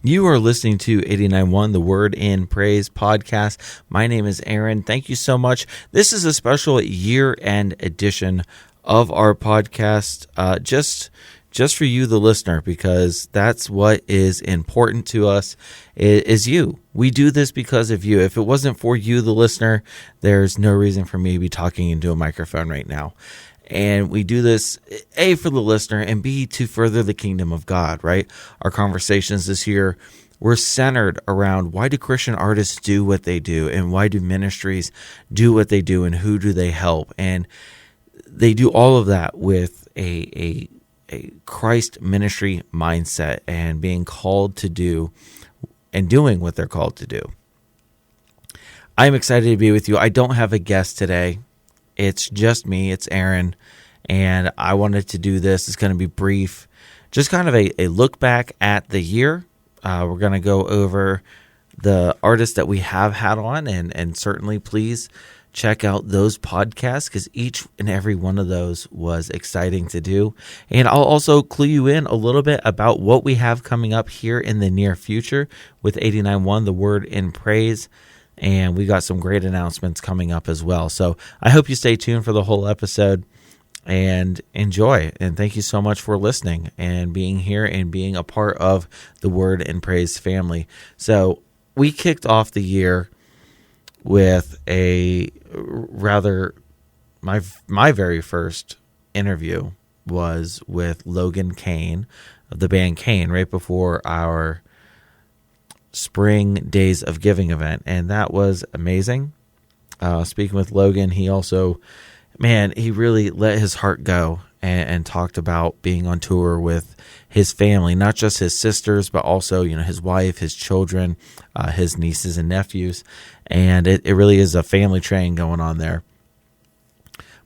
You are listening to 89.1, the Word in Praise podcast. My name is Aaron. Thank you so much. This is a special year-end edition of our podcast, just for you, the listener, because that's what is important to us, is you. We do this because of you. If it wasn't for you, the listener, there's no reason for me to be talking into a microphone right now. And we do this, A, for the listener, and B, to further the kingdom of God, right? Our conversations this year were centered around why do Christian artists do what they do, and why do ministries do what they do, and who do they help? And they do all of that with a Christ ministry mindset and being called to do and doing what they're called to do. I'm excited to be with you. I don't have a guest today. It's just me. It's Aaron, and I wanted to do this. It's going to be brief, just kind of a look back at the year. We're going to go over the artists that we have had on, and certainly please check out those podcasts because each and every one of those was exciting to do. And I'll also clue you in a little bit about what we have coming up here in the near future with 89.1, the Word in Praise. And we got some great announcements coming up as well. So I hope you stay tuned for the whole episode and enjoy. And thank you so much for listening and being here and being a part of the Word in Praise family. So we kicked off the year with a rather, my very first interview was with Logan Kane of the band Kane right before our Spring Days of Giving event, and that was amazing. Speaking with Logan, he also, he really let his heart go and talked about being on tour with his family, not just his sisters, but also, his wife, his children, his nieces and nephews, and it really is a family train going on there.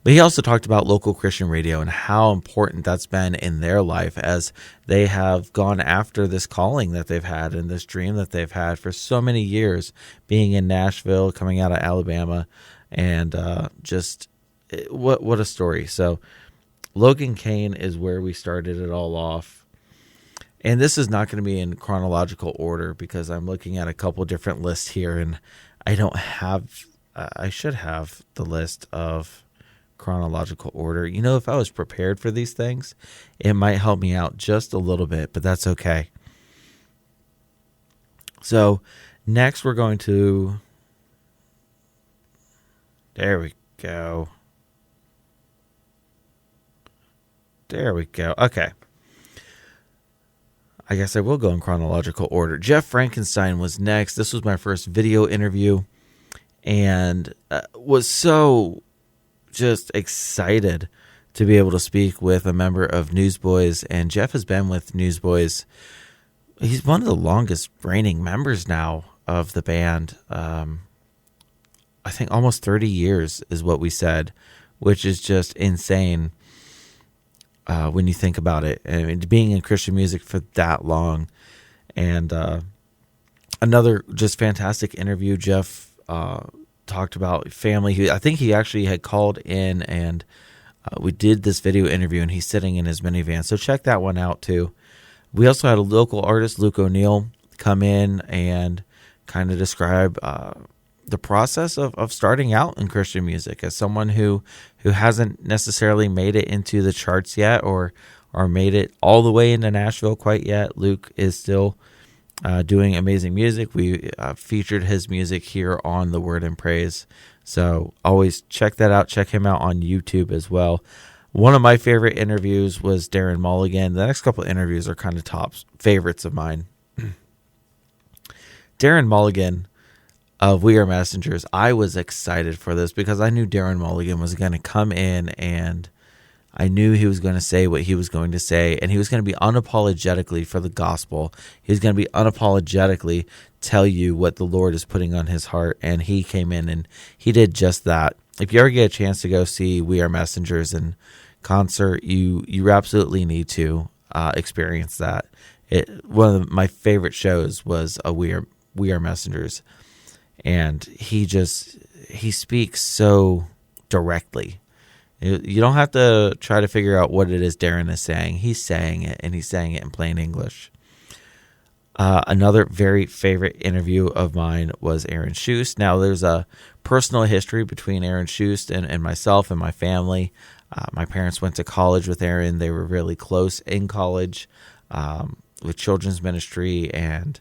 But he also talked about local Christian radio and how important that's been in their life as they have gone after this calling that they've had and this dream that they've had for so many years, being in Nashville, coming out of Alabama, and just what a story. So Logan Kane is where we started it all off. And this is not going to be in chronological order because I'm looking at a couple different lists here, and I don't have, I should have the list of chronological order. If I was prepared for these things, it might help me out just a little bit, but that's okay. So next we're going to, there we go. Okay. I guess I will go in chronological order. Jeff Frankenstein was next. This was my first video interview and was so just excited to be able to speak with a member of Newsboys, and Jeff has been with Newsboys. He's one of the longest reigning members now of the band. I think almost 30 years is what we said, which is just insane when you think about it. I mean, being in Christian music for that long. And another just fantastic interview. Jeff talked about family. I think he actually had called in and we did this video interview, and he's sitting in his minivan. So check that one out too. We also had a local artist, Luke O'Neill, come in and kind of describe the process of starting out in Christian music as someone who hasn't necessarily made it into the charts yet or made it all the way into Nashville quite yet. Luke is still doing amazing music. We featured his music here on The Word in Praise. So always check that out. Check him out on YouTube as well. One of my favorite interviews was Darren Mulligan. The next couple of interviews are kind of top favorites of mine. Darren Mulligan of We Are Messengers. I was excited for this because I knew Darren Mulligan was going to come in and I knew he was going to say what he was going to say, and he was going to be unapologetically for the gospel. He was going to be unapologetically tell you what the Lord is putting on his heart, and he came in and he did just that. If you ever get a chance to go see We Are Messengers in concert, you absolutely need to experience that. One of my favorite shows was We Are Messengers, and he speaks so directly. You don't have to try to figure out what it is Darren is saying. He's saying it, and he's saying it in plain English. Another very favorite interview of mine was Aaron Shust. Now, there's a personal history between Aaron Shust and myself and my family. My parents went to college with Aaron. They were really close in college with children's ministry and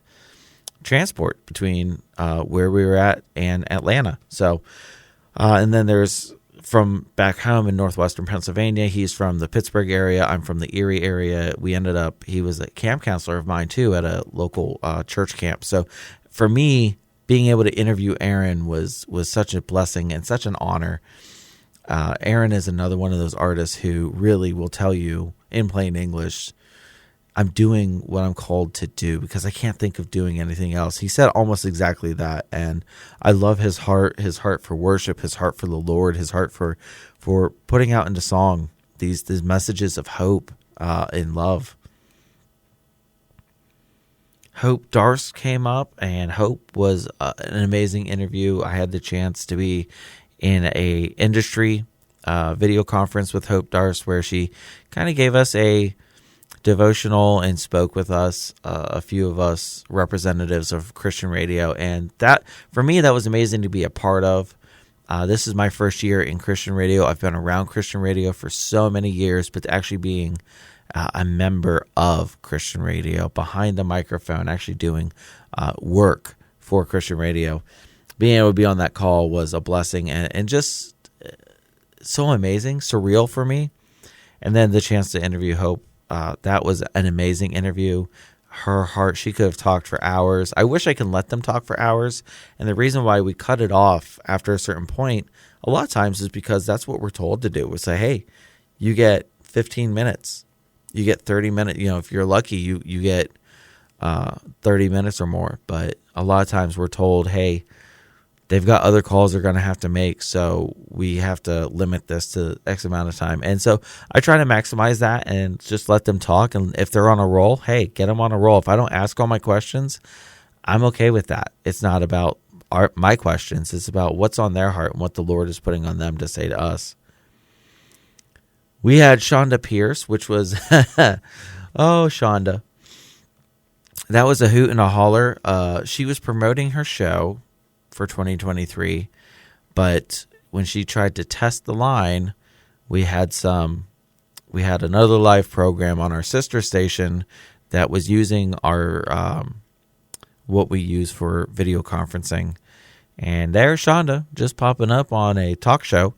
transport between where we were at and Atlanta. So, and then there's from back home in northwestern Pennsylvania. He's from the Pittsburgh area. I'm from the Erie area. He was a camp counselor of mine too at a local church camp. So for me, being able to interview Aaron was such a blessing and such an honor. Aaron is another one of those artists who really will tell you in plain English, I'm doing what I'm called to do because I can't think of doing anything else. He said almost exactly that. And I love his heart for worship, his heart for the Lord, his heart for putting out into song these messages of hope and love. Hope Darst came up, and Hope was an amazing interview. I had the chance to be in a industry video conference with Hope Darst where she kind of gave us a devotional and spoke with us, a few of us representatives of Christian radio. And that, for me, that was amazing to be a part of. This is my first year in Christian radio. I've been around Christian radio for so many years, but actually being a member of Christian radio, behind the microphone, actually doing work for Christian radio, being able to be on that call was a blessing and just so amazing, surreal for me. And then the chance to interview Hope, that was an amazing interview. Her heart, she could have talked for hours. I wish I could let them talk for hours. And the reason why we cut it off after a certain point, a lot of times is because that's what we're told to do. We say, hey, you get 15 minutes. You get 30 minutes. You know, if you're lucky, you get 30 minutes or more. But a lot of times we're told, hey, they've got other calls they're going to have to make, so we have to limit this to X amount of time. And so I try to maximize that and just let them talk. And if they're on a roll, hey, get them on a roll. If I don't ask all my questions, I'm okay with that. It's not about my questions. It's about what's on their heart and what the Lord is putting on them to say to us. We had Shonda Pierce, which was, oh, Shonda. That was a hoot and a holler. She was promoting her show for 2023, but when she tried to test the line, we had another live program on our sister station that was using our what we use for video conferencing, and there's Shonda just popping up on a talk show,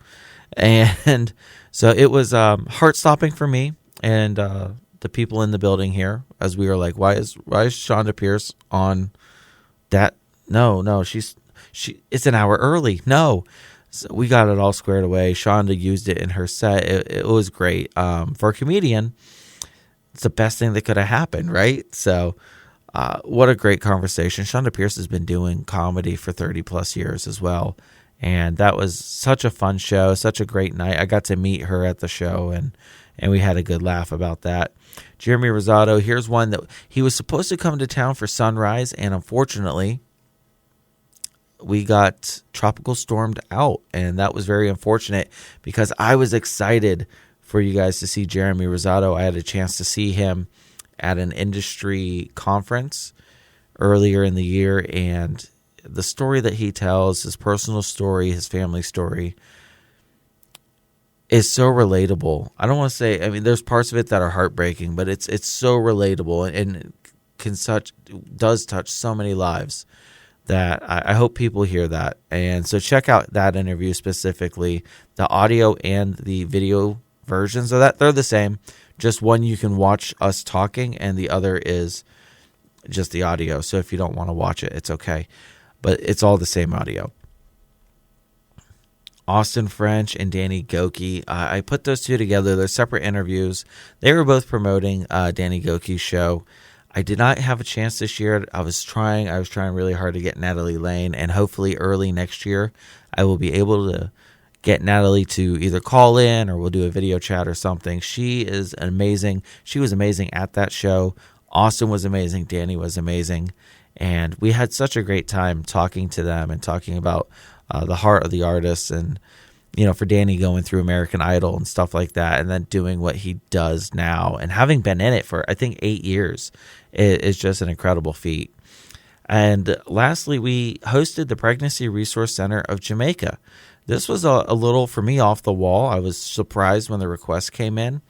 and so it was heart-stopping for me and the people in the building here, as we were like, why is Shonda Pierce on that? No, it's an hour early. No. So we got it all squared away. Shonda used it in her set. It was great. For a comedian, it's the best thing that could have happened, right? So what a great conversation. Shonda Pierce has been doing comedy for 30 plus years as well. And that was such a fun show, such a great night. I got to meet her at the show, and we had a good laugh about that. Jeremy Rosado, here's one that he was supposed to come to town for Sunrise, and unfortunately, we got tropical stormed out, and that was very unfortunate because I was excited for you guys to see Jeremy Rosado. I had a chance to see him at an industry conference earlier in the year, and the story that he tells, his personal story, his family story, is so relatable. I don't want to say, I mean, there's parts of it that are heartbreaking, but it's so relatable and does touch so many lives that I hope people hear that. And so check out that interview specifically. The audio and the video versions of that, they're the same. Just one you can watch us talking, and the other is just the audio. So if you don't want to watch it, it's okay. But it's all the same audio. Austin French and Danny Gokey. I put those two together. They're separate interviews. They were both promoting Danny Gokey's show. I did not have a chance this year. I was trying really hard to get Natalie Lane, and hopefully early next year I will be able to get Natalie to either call in or we'll do a video chat or something. She was amazing at that show. Austin was amazing. Danny was amazing. And we had such a great time talking to them and talking about the heart of the artists. And for Danny going through American Idol and stuff like that, and then doing what he does now, and having been in it for, I think, 8 years, is just an incredible feat. And lastly, we hosted the Pregnancy Resource Center of Jamaica. This was a little, for me, off the wall. I was surprised when the request came in.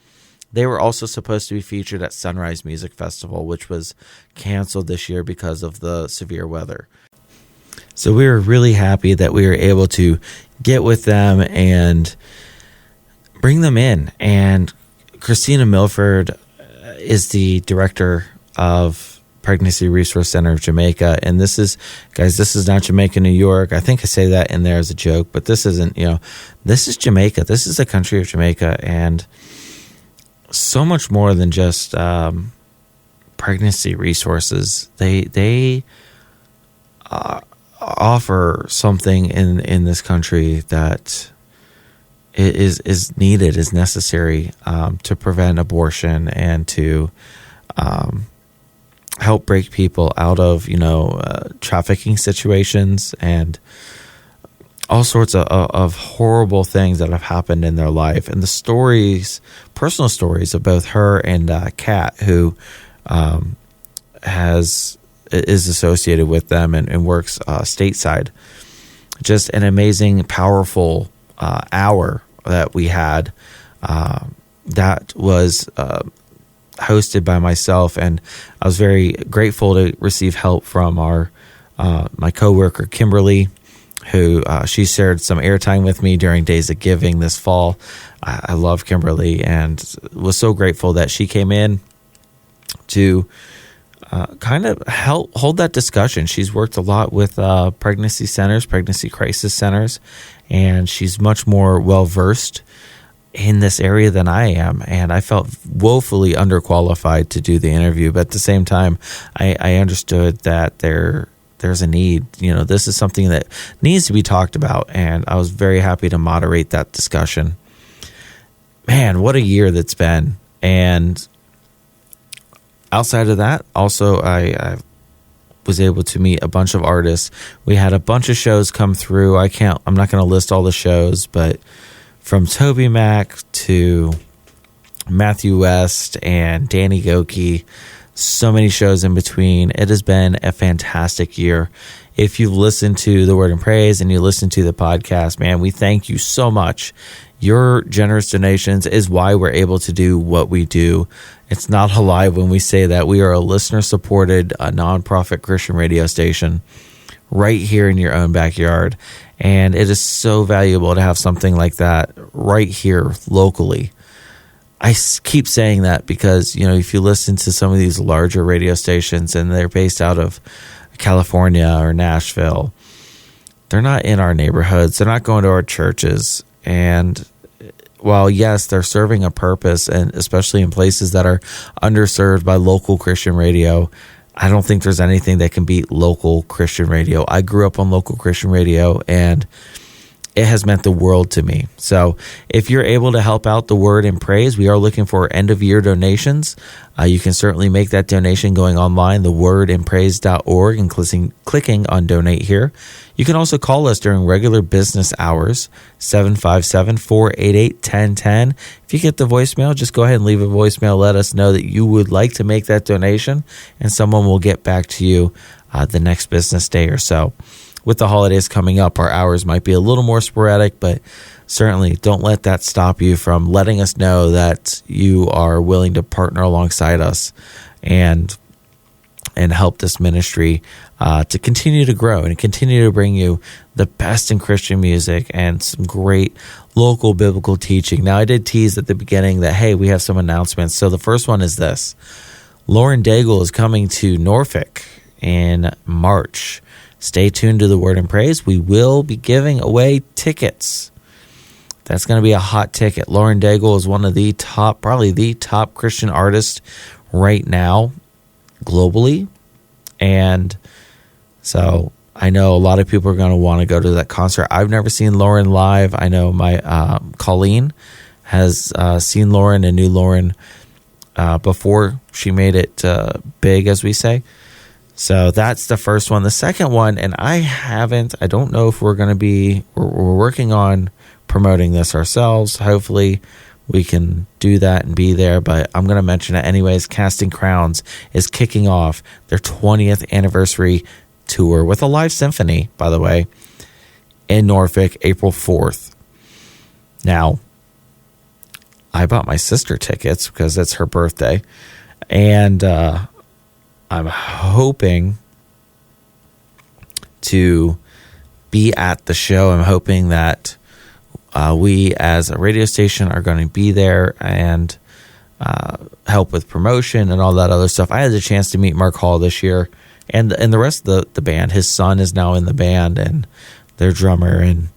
They were also supposed to be featured at Sunrise Music Festival, which was canceled this year because of the severe weather. So we were really happy that we were able to get with them and bring them in. And Christina Milford is the director of Pregnancy Resource Center of Jamaica. And this is not Jamaica, New York. I think I say that in there as a joke, but this isn't, this is Jamaica. This is the country of Jamaica. And so much more than just pregnancy resources. They offer something in this country that is needed, is necessary to prevent abortion and to help break people out of trafficking situations and all sorts of horrible things that have happened in their life. And the stories, personal stories of both her and Kat, who is associated with them and works stateside. Just an amazing, powerful hour that we had that was hosted by myself, and I was very grateful to receive help from my coworker Kimberly, who she shared some airtime with me during Days of Giving this fall. I love Kimberly and was so grateful that she came in to kind of help hold that discussion. She's worked a lot with pregnancy centers, pregnancy crisis centers, and she's much more well-versed in this area than I am. And I felt woefully underqualified to do the interview, but at the same time, I understood that there's a need. This is something that needs to be talked about, and I was very happy to moderate that discussion. Man, what a year that's been. And outside of that, also, I was able to meet a bunch of artists. We had a bunch of shows come through. I'm not going to list all the shows, but from Toby Mac to Matthew West and Danny Goki, so many shows in between. It has been a fantastic year. If you listen to the Word and Praise and you listen to the podcast, man, we thank you so much. Your generous donations is why we're able to do what we do. It's not a lie when we say that. We are a listener-supported, nonprofit Christian radio station right here in your own backyard. And it is so valuable to have something like that right here locally. I keep saying that because, if you listen to some of these larger radio stations and they're based out of California or Nashville, they're not in our neighborhoods. They're not going to our churches. And while, yes, they're serving a purpose, and especially in places that are underserved by local Christian radio, I don't think there's anything that can beat local Christian radio. I grew up on local Christian radio, and it has meant the world to me. So if you're able to help out the Word and Praise, we are looking for end-of-year donations. You can certainly make that donation going online, thewordandpraise.org, and clicking on Donate Here. You can also call us during regular business hours, 757-488-1010. If you get the voicemail, just go ahead and leave a voicemail. Let us know that you would like to make that donation, and someone will get back to you the next business day or so. With the holidays coming up, our hours might be a little more sporadic, but certainly don't let that stop you from letting us know that you are willing to partner alongside us and help this ministry to continue to grow and continue to bring you the best in Christian music and some great local biblical teaching. Now, I did tease at the beginning that, hey, we have some announcements. So the first one is this. Lauren Daigle is coming to Norfolk in March. Stay tuned to the Word and Praise. We will be giving away tickets. That's going to be a hot ticket. Lauren Daigle is one of the top, probably the top Christian artist right now globally. And so I know a lot of people are going to want to go to that concert. I've never seen Lauren live. I know my Colleen has seen Lauren and knew Lauren before she made it big, as we say. So that's the first one. The second one, and I don't know if we're working on promoting this ourselves. Hopefully we can do that and be there, but I'm going to mention it anyways. Casting Crowns is kicking off their 20th anniversary tour with a live symphony, by the way, in Norfolk, April 4th. Now, I bought my sister tickets because it's her birthday, and I'm hoping to be at the show. I'm hoping that we as a radio station are going to be there and help with promotion and all that other stuff. I had the chance to meet Mark Hall this year and the rest of the band. His son is now in the band and their drummer. And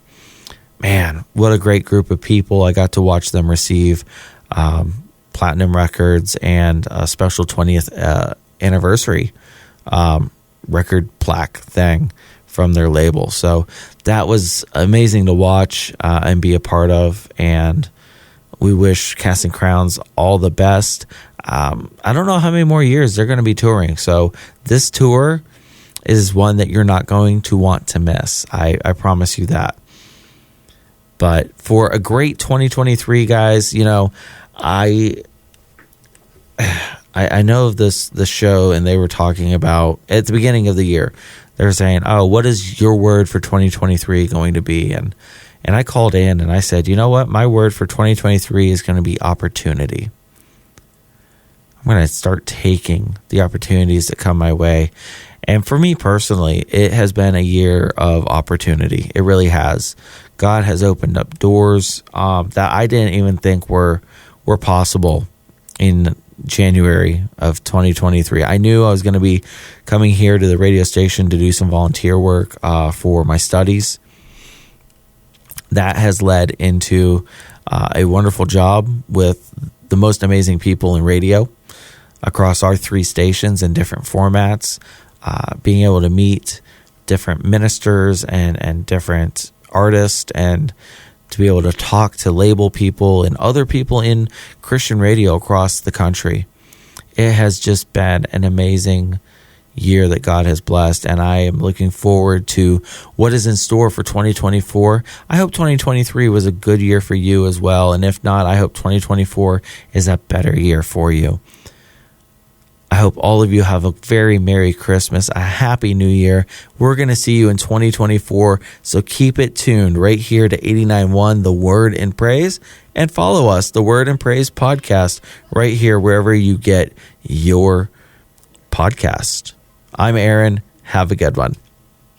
man, what a great group of people. I got to watch them receive platinum records and a special 20th anniversary record plaque thing from their label. So that was amazing to watch and be a part of, and we wish Casting Crowns all the best. I don't know how many more years they're going to be touring, so this tour is one that you're not going to want to miss. I promise you that. But for a great 2023, guys, you know, I know of this show, and they were talking about at the beginning of the year. They were saying, "Oh, what is your word for 2023 going to be?" And I called in and I said, "You know what? My word for 2023 is going to be opportunity. I'm going to start taking the opportunities that come my way." And for me personally, it has been a year of opportunity. It really has. God has opened up doors that I didn't even think were possible in January of 2023. I knew I was going to be coming here to the radio station to do some volunteer work for my studies. That has led into a wonderful job with the most amazing people in radio across our 3 stations in different formats, being able to meet different ministers and different artists, and to be able to talk to label people and other people in Christian radio across the country. It has just been an amazing year that God has blessed, and I am looking forward to what is in store for 2024. I hope 2023 was a good year for you as well, and if not, I hope 2024 is a better year for you. I hope all of you have a very Merry Christmas, a Happy New Year. We're going to see you in 2024, so keep it tuned right here to 89.1 The Word and Praise, and follow us, The Word and Praise podcast, right here wherever you get your podcast. I'm Aaron. Have a good one.